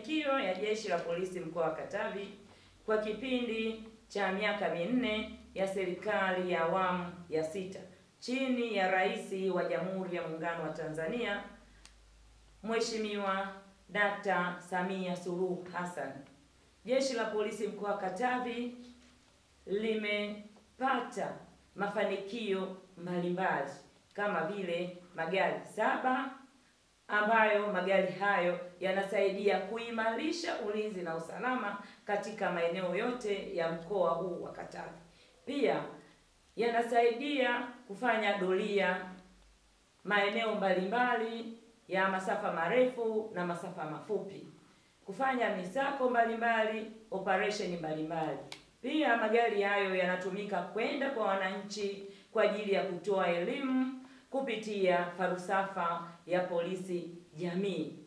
Mafanikio ya Jeshi la Polisi mkoa wa Katavi kwa kipindi cha miaka minne ya serikali ya awamu ya sita chini ya Rais wa Jamhuri ya Muungano wa Tanzania Mheshimiwa Dr. Samia Suluhu Hassan. Jeshi la Polisi mkoa wa Katavi limepata mafanikio mbalimbali kama vile magari 7 ambayo magari hayo yanasaidia kuimarisha ulinzi na usalama katika maeneo yote ya mkoa huu wa Katavi. Pia yanasaidia kufanya doria maeneo mbalimbali ya masafa marefu na masafa mafupi, kufanya misako mbalimbali, operation mbalimbali. Pia magari hayo yanatumika kwenda kwa wananchi kwa ajili ya kutoa elimu kupitia falsafa ya polisi jamii.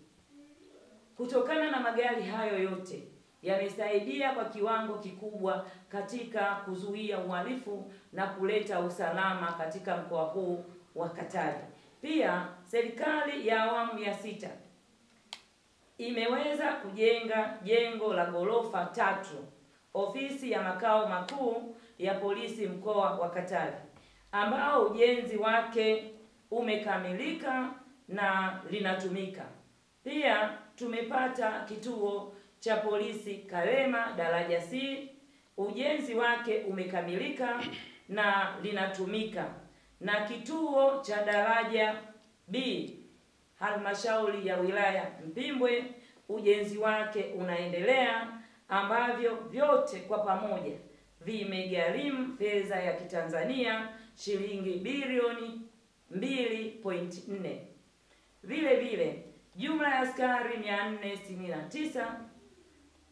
Kutokana na magari hayo yote yamesaidia kwa kiwango kikubwa katika kuzuia uhalifu na kuleta usalama katika mkoa huu wa Katavi. Pia serikali ya awamu ya sita imeweza kujenga jengo la ghorofa 3, ofisi ya makao makuu ya polisi mkoa wa Katavi, ambao ujenzi wake umekamilika na linatumika. Pia tumepata kituo cha polisi Karema daraja C, ujenzi wake umekamilika na linatumika, na kituo cha daraja B halmashauri ya wilaya Mpimbwe, ujenzi wake unaendelea, ambavyo vyote kwa pamoja vimegharimu fedha ya Kitanzania shilingi bilioni 2.4. Vile vile jumla ya askari 469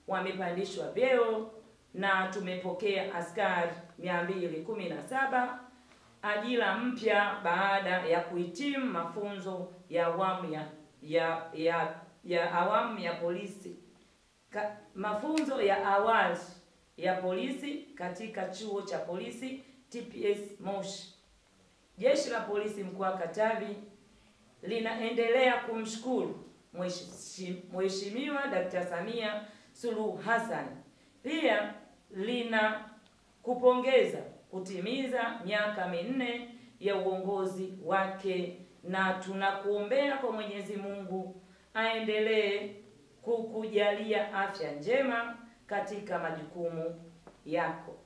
wamepandishwa vyeo na tumepokea askari 217 ajira mpya baada ya kuhitimu mafunzo ya awamu ya polisi, mafunzo ya awali ya polisi katika chuo cha polisi TPS Moshi. Jeshi la Polisi mkoa wa Katavi linaendelea kumshukuru Mheshimiwa Dr. Samia Suluhu Hassan. Pia lina kupongeza kutimiza miaka minne ya uongozi wake, na tunakuombea kwa Mwenyezi Mungu aendelee kukujalia afya njema katika majukumu yako.